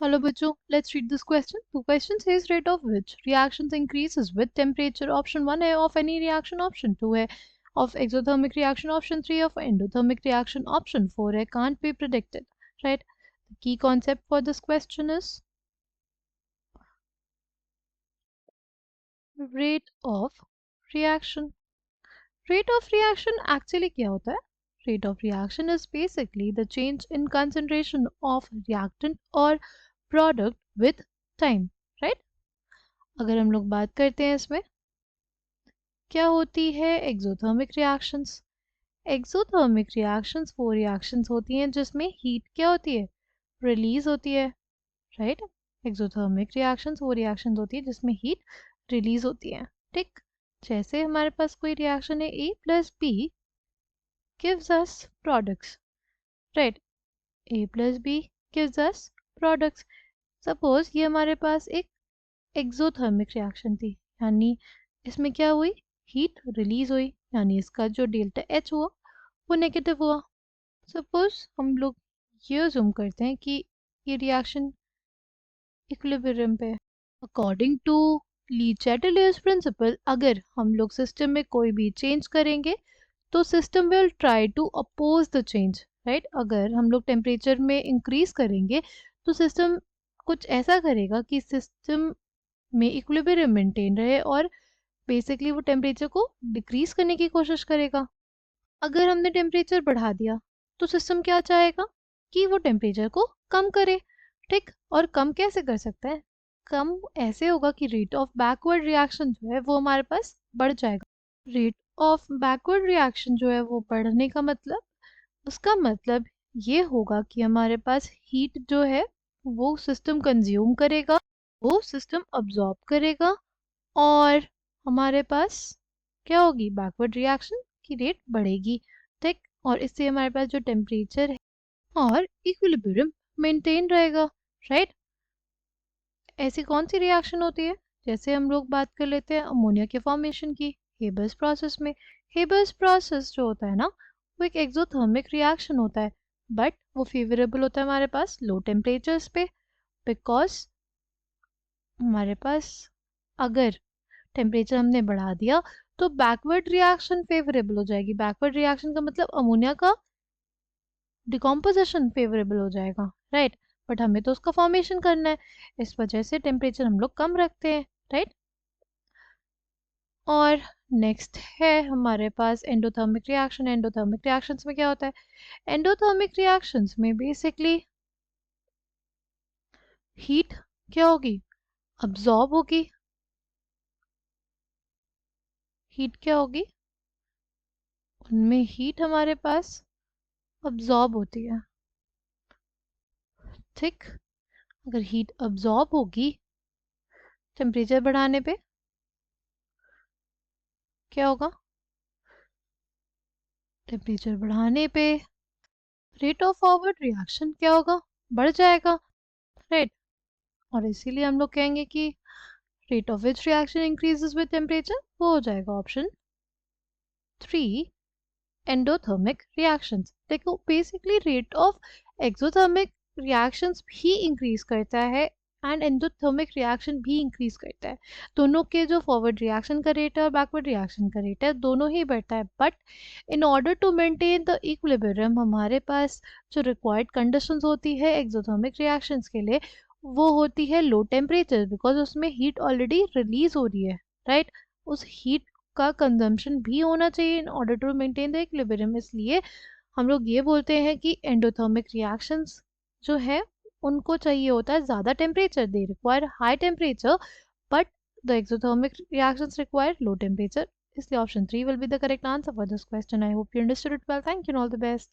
Hello bachcho, let's read this question. The question says rate of which reactions increases with temperature. Option 1 है of any reaction, option 2 है of exothermic reaction, option 3 of endothermic reaction, option 4 है can't be predicted. Right? The key concept for this question is rate of reaction. Rate of reaction actually क्या होता है? Rate of reaction is basically the change in concentration of reactant or product with time. Right? अगर हम लोग बात करते हैं इसमें क्या होती है एक्सोथर्मिक रिएक्शंस। एक्सोथर्मिक रिएक्शंस वो रिएक्शंस होती हैं जिसमें हीट क्या होती है, रिलीज होती है। राइट, एक्सोथर्मिक रिएक्शंस वो रिएक्शंस होती है जिसमें हीट रिलीज होती है। ठीक, जैसे हमारे पास कोई रिएक्शन है A plus B gives us products. Right, A plus B gives us products. Suppose ये हमारे पास एक एक्सोथर्मिक रिएक्शन थी, यानी इसमें क्या हुई, हीट रिलीज हुई, यानी इसका जो डेल्टा एच हुआ वो नेगेटिव हुआ। सपोज हम लोग ये अज्यूम करते हैं कि ये रिएक्शन इक्विलिब्रियम पे। According to Le Chatelier's principle, अगर हम लोग सिस्टम में कोई भी चेंज करेंगे तो system will try to oppose the change. Right, अगर हम लोग टेम्परेचर में इंक्रीज करेंगे तो सिस्टम कुछ ऐसा करेगा कि सिस्टम में इक्विलिब्रियम मेंटेन रहे और बेसिकली वो टेम्परेचर को डिक्रीज करने की कोशिश करेगा। अगर हमने टेम्परेचर बढ़ा दिया तो सिस्टम क्या चाहेगा कि वो टेम्परेचर को कम करे। ठीक, और कम कैसे कर सकता है, कम ऐसे होगा कि रेट ऑफ बैकवर्ड रिएक्शन जो है वो हमारे पास बढ़ जाएगा। रेट ऑफ बैकवर्ड रिएक्शन जो है वो बढ़ने का मतलब, उसका मतलब ये होगा कि हमारे पास हीट जो है वो सिस्टम कंज्यूम करेगा, वो सिस्टम अब्जॉर्ब करेगा और हमारे पास क्या होगी, बैकवर्ड रिएक्शन की रेट बढ़ेगी। ठीक, और इससे हमारे पास जो टेम्परेचर है और इक्विलिब्रियम मेंटेन रहेगा। राइट, ऐसी कौन सी रिएक्शन होती है, जैसे हम लोग बात कर लेते हैं अमोनिया के फॉर्मेशन की हेबर्स प्रोसेस में। हेबर्स प्रोसेस जो होता है ना वो एक एक्सोथर्मिक रिएक्शन होता है, बट वो फेवरेबल होता है हमारे पास लो टेम्परेचर्स पे, बिकॉज हमारे पास अगर टेम्परेचर हमने बढ़ा दिया तो बैकवर्ड रिएक्शन फेवरेबल हो जाएगी। बैकवर्ड रिएक्शन का मतलब अमोनिया का डिकम्पोजिशन फेवरेबल हो जाएगा। राइट, बट हमें तो उसका फॉर्मेशन करना है, इस वजह से टेम्परेचर हम लोग कम रखते हैं। राइट, और नेक्स्ट है हमारे पास एंडोथर्मिक रिएक्शन। एंडोथर्मिक रिएक्शंस में क्या होता है, एंडोथर्मिक रिएक्शंस में बेसिकली हीट क्या होगी, अब्जॉर्ब होगी। हीट क्या होगी, उनमें हीट हमारे पास अब्जॉर्ब होती है। ठीक, अगर हीट अब्जॉर्ब होगी टेम्परेचर बढ़ाने पे क्या होगा, टेम्परेचर बढ़ाने पे रेट ऑफ फॉरवर्ड रिएक्शन क्या होगा, बढ़ जाएगा। राइट, और इसीलिए हम लोग कहेंगे कि rate of which reaction increases with temperature, वो हो जाएगा ऑप्शन 3 एंडोथर्मिक रिएक्शंस। देखो basically rate of exothermic reactions भी इंक्रीज करता है एंड एंडोथर्मिक रिएक्शन भी इंक्रीज करता है। दोनों के जो फॉरवर्ड रिएक्शन का रेट है और बैकवर्ड रिएक्शन का रेट है दोनों ही बढ़ता है, but in order to maintain the equilibrium हमारे पास जो रिक्वायर्ड कंडीशंस होती है एक्सोथर्मिक रिएक्शंस के लिए वो होती है लो टेम्परेचर, बिकॉज उसमें हीट ऑलरेडी रिलीज हो रही है। राइट, उस हीट का कंजम्पशन भी होना चाहिए in order to maintain the equilibrium. इसलिए हम लोग ये बोलते हैं कि एंडोथर्मिक रिएक्शंस जो है उनको चाहिए होता है ज़्यादा temperature, they require high temperature, but the exothermic reactions require low temperature. इसलिए option 3 will be the correct answer for this question. I hope you understood it well. Thank you and all the best.